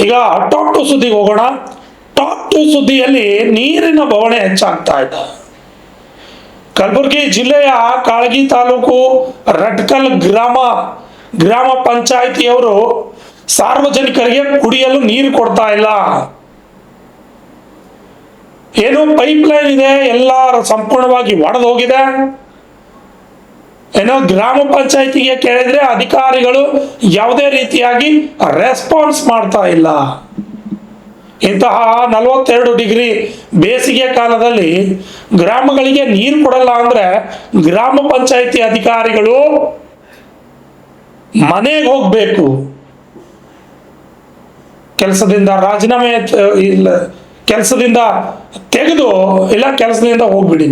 ಈಗ top two ಸುದ್ದಿಗೆ ಹೋಗೋಣ. ಟಾಪ್ ಟು ಸುದ್ದಿಯಲ್ಲಿ ನೀರಿನ ಬವಣೆ ಹೆಚ್ಚಾಗ್ತಾ ಇದೆ. ಕಲಬುರಗಿ ಜಿಲ್ಲೆಯ ಕಾಳಗಿ ತಾಲೂಕು ರಟ್ಕಲ್ ಗ್ರಾಮ ಪಂಚಾಯಿತಿಯವರು ಸಾರ್ವಜನಿಕರಿಗೆ ಕುಡಿಯಲು ನೀರು ಕೊಡ್ತಾ ಇಲ್ಲ. ಏನು ಪೈಪ್ ಲೈನ್ ಇದೆ, ಎಲ್ಲ ಸಂಪೂರ್ಣವಾಗಿ ಒಡೆದು ಹೋಗಿದೆ. ಏನೋ ಗ್ರಾಮ ಪಂಚಾಯಿತಿಗೆ ಕೇಳಿದ್ರೆ ಅಧಿಕಾರಿಗಳು ಯಾವುದೇ ರೀತಿಯಾಗಿ ರೆಸ್ಪಾನ್ಸ್ ಮಾಡ್ತಾ ಇಲ್ಲ. ಇಂತಹ 42 ಡಿಗ್ರಿ ಬೇಸಿಗೆ ಕಾಲದಲ್ಲಿ ಗ್ರಾಮಗಳಿಗೆ ನೀರು ಕೊಡಲ್ಲ ಅಂದ್ರೆ ಗ್ರಾಮ ಪಂಚಾಯಿತಿ ಅಧಿಕಾರಿಗಳು ಮನೆಗೆ ಹೋಗ್ಬೇಕು, ಕೆಲಸದಿಂದ ರಾಜೀನಾಮೆ ಇಲ್ಲ, ಕೆಲಸದಿಂದ ತೆಗೆದು ಇಲ್ಲ ಕೆಲಸದಿಂದ ಹೋಗ್ಬಿಡಿ.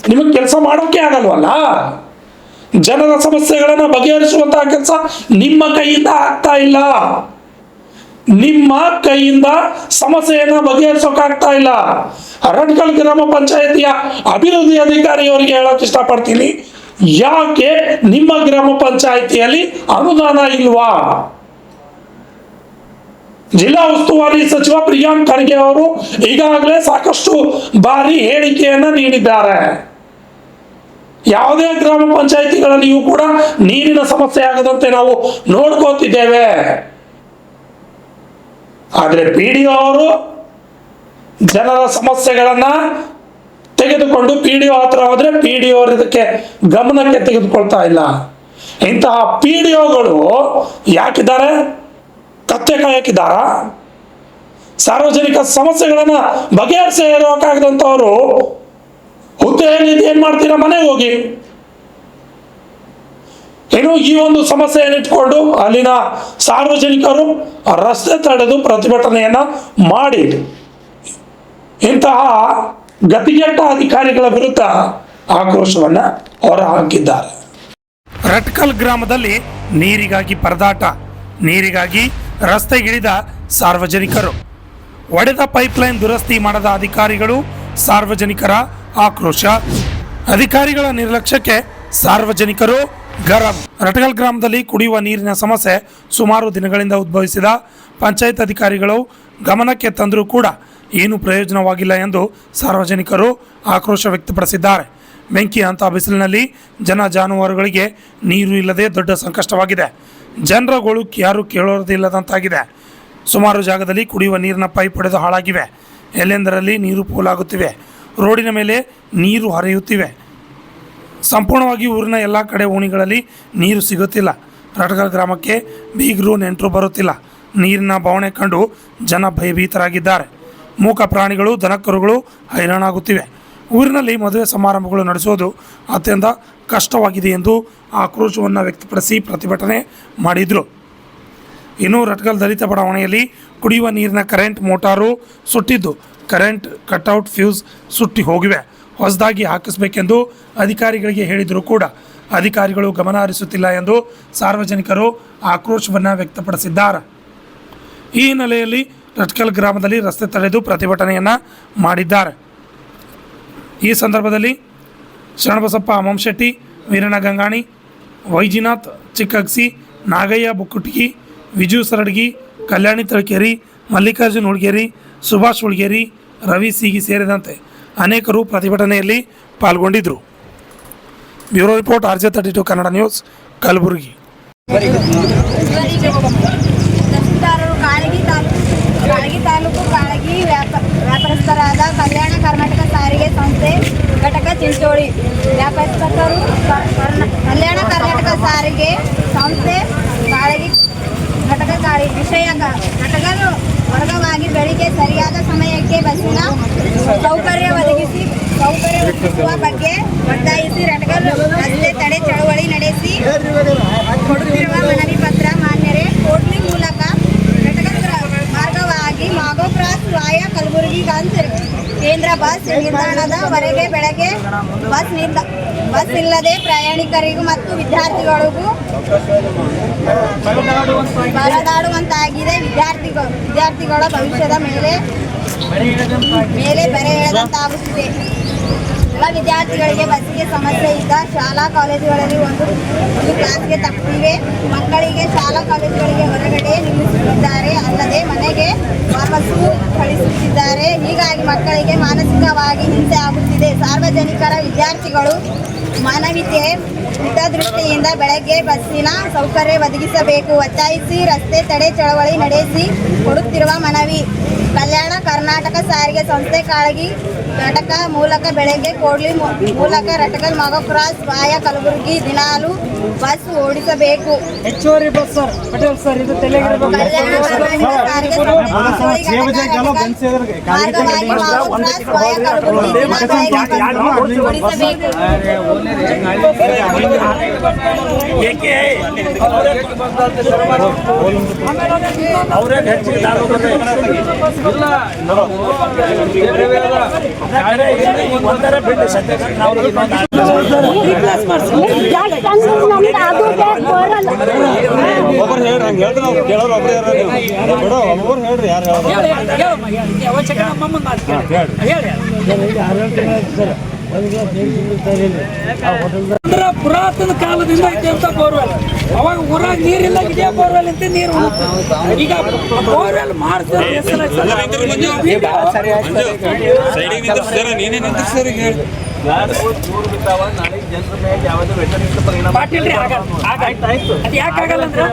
ನಿಮಗೆ ಕೆಲಸ ಮಾಡೋಕೆ ಆಗಲ್ವಲ್ಲ. ಜನರ ಸಮಸ್ಯೆಗಳನ್ನು ಬಗೆಹರಿಸುವಂತಹ ಕೆಲಸ ನಿಮ್ಮ ಕೈಯಿಂದ ಆಗ್ತಾ ಇಲ್ಲ. ನಿಮ್ಮ ಕೈಯಿಂದ ಸಮಸ್ಯೆಯನ್ನು ಬಗೆಹರಿಸೋಕಾಗ್ತಾ ಇಲ್ಲ. ರಟ್ಕಲ್ ಗ್ರಾಮ ಪಂಚಾಯಿತಿಯ ಅಭಿವೃದ್ಧಿ ಅಧಿಕಾರಿಯವರಿಗೆ ಹೇಳೋಕೆ ಇಷ್ಟಪಡ್ತೀನಿ, ಯಾಕೆ ನಿಮ್ಮ ಗ್ರಾಮ ಪಂಚಾಯಿತಿಯಲ್ಲಿ ಅನುದಾನ ಇಲ್ವಾ? ಜಿಲ್ಲಾ ಉಸ್ತುವಾರಿ ಸಚಿವ ಪ್ರಿಯಾಂಕ್ ಖರ್ಗೆ ಅವರು ಈಗಾಗಲೇ ಸಾಕಷ್ಟು ಬಾರಿ ಹೇಳಿಕೆಯನ್ನ ನೀಡಿದ್ದಾರೆ. ಯಾವುದೇ ಗ್ರಾಮ ಪಂಚಾಯಿತಿಗಳಲ್ಲಿಯೂ ಕೂಡ ನೀರಿನ ಸಮಸ್ಯೆ ಆಗದಂತೆ ನಾವು ನೋಡ್ಕೋತಿದ್ದೇವೆ. ಆದರೆ PDO ಅವರು ಜನರ ಸಮಸ್ಯೆಗಳನ್ನ ತೆಗೆದುಕೊಂಡು PDO ಹತ್ರ ಹೋದ್ರೆ PDO ಅವರು ಇದಕ್ಕೆ ಗಮನಕ್ಕೆ ತೆಗೆದುಕೊಳ್ತಾ ಇಲ್ಲ. ಇಂತಹ PDOಗಳು ಯಾಕಿದ್ದಾರೆ? ಕತ್ತೆ ಕಾಯಕ್ಕಿದ್ದಾರ? ಸಾರ್ವಜನಿಕ ಸಮಸ್ಯೆಗಳನ್ನ ಬಗೆಹರಿಸಿ ಇರೋಕ್ಕಾಗದಂಥವ್ರು ಹುದ್ದೆಯಲ್ಲಿ ಏನ್ ಮಾಡ್ತೀರಾ? ಮನೆಗೆ ಹೋಗಿ. ಏನು ಈ ಒಂದು ಸಮಸ್ಯೆಯನ್ನು ಇಟ್ಕೊಂಡು ಅಲ್ಲಿನ ಸಾರ್ವಜನಿಕರು ರಸ್ತೆ ತಡೆದು ಪ್ರತಿಭಟನೆಯನ್ನ ಮಾಡಿ ಇಂತಹ ಗತಿಗೆಟ್ಟ ಅಧಿಕಾರಿಗಳ ವಿರುದ್ಧ ಆಕ್ರೋಶವನ್ನ ಹೊರಹಾಕಿದ್ದಾರೆ. ರಟ್ಕಲ್ ಗ್ರಾಮದಲ್ಲಿ ನೀರಿಗಾಗಿ ಪರದಾಟ, ನೀರಿಗಾಗಿ ರಸ್ತೆಗಿಳಿದ ಸಾರ್ವಜನಿಕರು, ಒಡೆದ ಪೈಪ್ಲೈನ್ ದುರಸ್ತಿ ಮಾಡದ ಅಧಿಕಾರಿಗಳು, ಸಾರ್ವಜನಿಕರ ಆಕ್ರೋಶ, ಅಧಿಕಾರಿಗಳ ನಿರ್ಲಕ್ಷ್ಯಕ್ಕೆ ಸಾರ್ವಜನಿಕರು ಗರಂ. ರಟ್ಕಲ್ ಗ್ರಾಮದಲ್ಲಿ ಕುಡಿಯುವ ನೀರಿನ ಸಮಸ್ಯೆ ಸುಮಾರು ದಿನಗಳಿಂದ ಉದ್ಭವಿಸಿದ ಪಂಚಾಯತ್ ಅಧಿಕಾರಿಗಳು ಗಮನಕ್ಕೆ ತಂದರೂ ಕೂಡ ಏನೂ ಪ್ರಯೋಜನವಾಗಿಲ್ಲ ಎಂದು ಸಾರ್ವಜನಿಕರು ಆಕ್ರೋಶ ವ್ಯಕ್ತಪಡಿಸಿದ್ದಾರೆ. ಬೆಂಕಿ ಅಂತ ಬಿಸಿಲಿನಲ್ಲಿ ಜನ ಜಾನುವಾರುಗಳಿಗೆ ನೀರು ಇಲ್ಲದೆ ದೊಡ್ಡ ಸಂಕಷ್ಟವಾಗಿದೆ. ಜನರುಗಳು ಯಾರು ಕೇಳೋದಿಲ್ಲದಂತಾಗಿದೆ. ಸುಮಾರು ಜಾಗದಲ್ಲಿ ಕುಡಿಯುವ ನೀರಿನ ಪೈಪ್ ಹೊಡೆದು ಹಾಳಾಗಿವೆ. ಎಲ್ಲೆಂದರಲ್ಲಿ ನೀರು ಪೋಲಾಗುತ್ತಿವೆ. ರೋಡಿನ ಮೇಲೆ ನೀರು ಹರಿಯುತ್ತಿವೆ. ಸಂಪೂರ್ಣವಾಗಿ ಊರಿನ ಎಲ್ಲ ಕಡೆ ಓಣಿಗಳಲ್ಲಿ ನೀರು ಸಿಗುತ್ತಿಲ್ಲ. ರಟ್ಕಲ್ ಗ್ರಾಮಕ್ಕೆ ಬೀಗರು ನೆಂಟರು ಬರುತ್ತಿಲ್ಲ. ನೀರಿನ ಬವಣೆ ಕಂಡು ಜನ ಭಯಭೀತರಾಗಿದ್ದಾರೆ. ಮೂಕ ಪ್ರಾಣಿಗಳು, ದನಕರುಗಳು ಹೈರಾಣಾಗುತ್ತಿವೆ. ಊರಿನಲ್ಲಿ ಮದುವೆ ಸಮಾರಂಭಗಳು ನಡೆಸೋದು ಅತ್ಯಂತ ಕಷ್ಟವಾಗಿದೆ ಎಂದು ಆಕ್ರೋಶವನ್ನು ವ್ಯಕ್ತಪಡಿಸಿ ಪ್ರತಿಭಟನೆ ಮಾಡಿದರು. ಇನ್ನು ರಟ್ಕಲ್ ದಲಿತ ಬಡಾವಣೆಯಲ್ಲಿ ಕುಡಿಯುವ ನೀರಿನ ಕರೆಂಟ್ ಮೋಟಾರು ಸುಟ್ಟಿದ್ದು, ಕರೆಂಟ್ ಕಟ್ಔಟ್ ಫ್ಯೂಸ್ ಸುಟ್ಟಿ ಹೋಗಿವೆ. ಹೊಸದಾಗಿ ಹಾಕಿಸಬೇಕೆಂದು ಅಧಿಕಾರಿಗಳಿಗೆ ಹೇಳಿದರೂ ಕೂಡ ಅಧಿಕಾರಿಗಳು ಗಮನ ಹರಿಸುತ್ತಿಲ್ಲ ಎಂದು ಸಾರ್ವಜನಿಕರು ಆಕ್ರೋಶವನ್ನು ವ್ಯಕ್ತಪಡಿಸಿದ್ದಾರೆ. ಈ ಹಿನ್ನೆಲೆಯಲ್ಲಿ ರಟ್ಕಲ್ ಗ್ರಾಮದಲ್ಲಿ ರಸ್ತೆ ತಡೆದು ಪ್ರತಿಭಟನೆಯನ್ನು ಮಾಡಿದ್ದಾರೆ. ಈ ಸಂದರ್ಭದಲ್ಲಿ ಶರಣಬಸಪ್ಪ ಅಮಂಶೆಟ್ಟಿ, ವೀರಣ್ಣ ಗಂಗಾಣಿ, ವೈಜಿನಾಥ್ ಚಿಕ್ಕಗ್ಸಿ, ನಾಗಯ್ಯ ಬುಕ್ಕುಟಗಿ, ವಿಜು ಸರಡ್ಗಿ, ಕಲ್ಯಾಣಿ ತಳಕೇರಿ, ಮಲ್ಲಿಕಾರ್ಜುನ್ ಹುಳ್ಗೇರಿ, ಸುಭಾಷ್ ಹುಳ್ಗೇರಿ, ರವಿ ಸೀಗಿ ಸೇರಿದಂತೆ ಅನೇಕರು ಪ್ರತಿಭಟನೆಯಲ್ಲಿ ಪಾಲ್ಗೊಂಡಿದ್ದರು. Bureau report RJ32 Kannada news, Kalaburagi. Kalagi taluk Kalagi ವ್ಯಾಪಾರಸ್ಥರಾದ ಕಲ್ಯಾಣ ಕರ್ನಾಟಕ ಸಾರಿಗೆ ಸಂಸ್ಥೆ ಘಟಕ ಚಿಂಚೋಳಿ ವ್ಯಾಪಾರಸ್ಥರು ಕಲ್ಯಾಣ ಕರ್ನಾಟಕ ಸಾರಿಗೆ ಸಂಸ್ಥೆ ಕಾಳಗಿ ಘಟಕ ವಿಷಯ ಘಟಕಗಳು ವರ್ಗವಾಗಿ ಬೆಳಿಗ್ಗೆ ಸರಿಯಾದ ಸಮಯಕ್ಕೆ ಬಸ್ಸಿನ ಸೌಕರ್ಯ ಒದಗಿಸುವ ಬಗ್ಗೆ ಒತ್ತಾಯಿಸಿ ರಟ್ಕಲ್ ರಸ್ತೆ ತಡೆ ಚಳವಳಿ ನಡೆಸಿ ಕೊಡುತ್ತಿರುವ ಮನವಿ ಪತ್ರ ಮಾನ್ಯರೇ ಕೋಟ್ಲಿ ಮೂಲಕ ಮಾರ್ಗವಾಗಿ ಮಾಗೋ ಕ್ರಾಸ್ ವಾಯ ಕಲಬುರಗಿ ಗಂಜ್ ಕೇಂದ್ರ ಬಸ್ ನಿಲ್ದಾಣದವರೆಗೆ ಬೆಳಗ್ಗೆ ಬಸ್ ಇಲ್ಲದೆ ಪ್ರಯಾಣಿಕರಿಗೂ ಮತ್ತು ವಿದ್ಯಾರ್ಥಿಗಳಿಗೂ ಪರದಾಡುವಂತಾಗಿದೆ. ವಿದ್ಯಾರ್ಥಿಗಳ ಭವಿಷ್ಯದ ಮೇಲೆ ಬರೆ ಎಳೆದಂತಾಗುತ್ತಿದೆ. ಎಲ್ಲ ವಿದ್ಯಾರ್ಥಿಗಳಿಗೆ ಬಸ್ಸಿಗೆ ಸಮಸ್ಯೆ ಇದ್ದ ಶಾಲಾ ಕಾಲೇಜುಗಳಲ್ಲಿ ಒಂದು ಕ್ಲಾಸ್ಗೆ ತಪ್ಪಿವೆ. ಮಕ್ಕಳಿಗೆ ಶಾಲಾ ಕಾಲೇಜುಗಳಿಗೆ ಹೊರಗಡೆ ನಿಮ್ಮ ಹೆಚ್ಚಾಗಿ ಮಕ್ಕಳಿಗೆ ಮಾನಸಿಕವಾಗಿ ಹಿಂಸೆ ಆಗುತ್ತಿದೆ. ಸಾರ್ವಜನಿಕರ ವಿದ್ಯಾರ್ಥಿಗಳು ಮಾನವೀಯತೆ ಹಿತದೃಷ್ಟಿಯಿಂದ ಬೆಳಗ್ಗೆ ಬಸ್ಸಿನ ಸೌಕರ್ಯ ಒದಗಿಸಬೇಕು. ಒತ್ತಾಯಿಸಿ ರಸ್ತೆ ತಡೆ ಚಳವಳಿ ನಡೆಸಿ ಕೊಡುತ್ತಿರುವ ಮನವಿ. ಕಲ್ಯಾಣ ಕರ್ನಾಟಕ ಸಾರಿಗೆ ಸಂಸ್ಥೆ ಕಾಳಗಿ ಘಟಕ ಮೂಲಕ ಬೆಳಗ್ಗೆ ಕೋಡ್ಲಿ ಮೂಲಕ ರಟಕಲ್ ಮಗ ಕ್ರಾಸ್ ವಾಯ ಕಲಬುರಗಿ ದಿನಾಲು ಬಸ್ ಓಡಿಸಬೇಕು. ಹೆಚ್ಚುವರಿ ಬಸ್ ಸರ್ ಪಟೇಲ್ ಸರ್ ಇದು ತೆಲೆಗಿರಬೇಕು. ಕಲ್ಯಾಣ ಕರ್ನಾಟಕ ಸಾರಿಗೆ ಸಂಸ್ಥೆ ಮಾರ್ಗವಾಗಿ ಮಗ ಕ್ರಾಸ್ ವಾಯ ಕಲಬುರಗಿ ದಿನಾಲು ಓಡಿಸಬೇಕು. ಪುರಾತನ ಕಾಲದಿಂದ ಇದ್ದಂತ ಬೋರ್ವೆಲ್, ಅವಾಗ ಊರಾಗ ನೀರಿಲ್ಲ, ಇದೇ ಬೋರ್ವೆಲ್ ಅಂತ ನೀರು ಈಗ ಬೋರ್ವೆಲ್ ಮಾಡಿದ್ರೆ ಅದು ಯಾಕಾಗಲ್ಲ ಅಂದ್ರೆ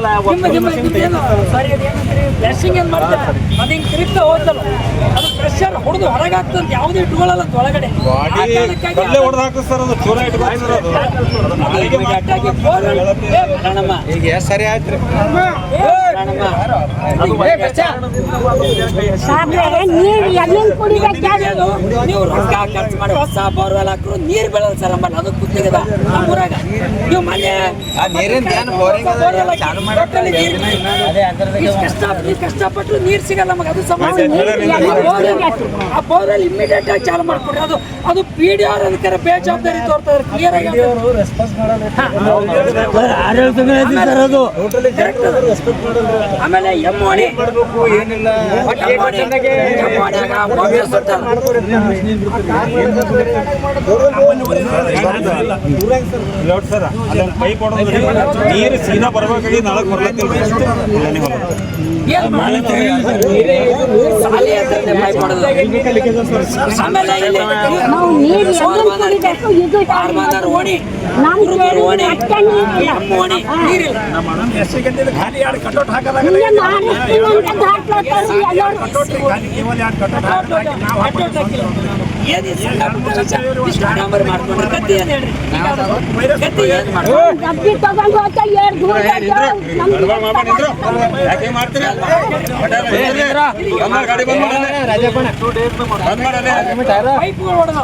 ಸಾರಿ ಅದೇನಂದ್ರೆ ಬ್ಲೆಸ್ಸಿಂಗ್ ಏನ್ ಮಾಡ್ತಾರೆ ಅದು ಹಿಂಗೆ ತಿರುಗ್ತಾ ಹೋಗ್ತಲ್ಲ, ಅದು ಪ್ರೆಷರ್ ಹೊಡೆದು ಹೊರಗಾಗ್ತದೆ, ಯಾವುದೇ ಇಟ್ಕೊಳ್ಳಲ್ಲ ಒಳಗಡೆ. ಸರಿ ಆಯ್ತು ನೀವು ರೊಕ್ಕ ಖರ್ಚು ಮಾಡಿ ಹೊಸ ಬೋರ್ವೆಲ್ ಹಾಕ್ರು ನೀರ್ ಬೀಳಲ್ಲ ಸರ್ ಅಂಬಲ್ಲ, ಅದು ಕುತ್ತಿಗೆದ ನಮ್ಮೂರಾಗ. ನೀವು ಮನೆ ಕಷ್ಟಪಟ್ಟರು ನೀರ್ ಸಿಗಲ್ಲ ನಮಗೆ, ಅದು ಸಮಸ್ಯೆ. ಆ ಬೋರ್ವೆಲ್ ಇಮಿಡಿಯೇಟ್ ಆಗಿ ಚಾಲು ಮಾಡ್ಕೊಡ್ರಿ. ಅದು PDR ಅದಕ್ಕೆ ಬೇಜವಾಬ್ದಾರಿ ತೋರ್ತಾರೆ, ಕ್ಲಿಯರ್ ಆಗಿ. ಆಮೇಲೆ ಎಮ್ಮೋಣಿ ಸರ್ ಅಲ್ಲೊಂದು ಪೈಪ್ ನೀರು ಸೀದಾ ಬರ್ಬೇಕಾಗಿ ನಾಳಕ್ ಬರ್ಲತ್ತಿಲ್ಲ. ಯಾಕೆ ಮಾಡ್ತೀರಿ? ಗಾಡಿ ಬಂದ್ ಮಾಡಿ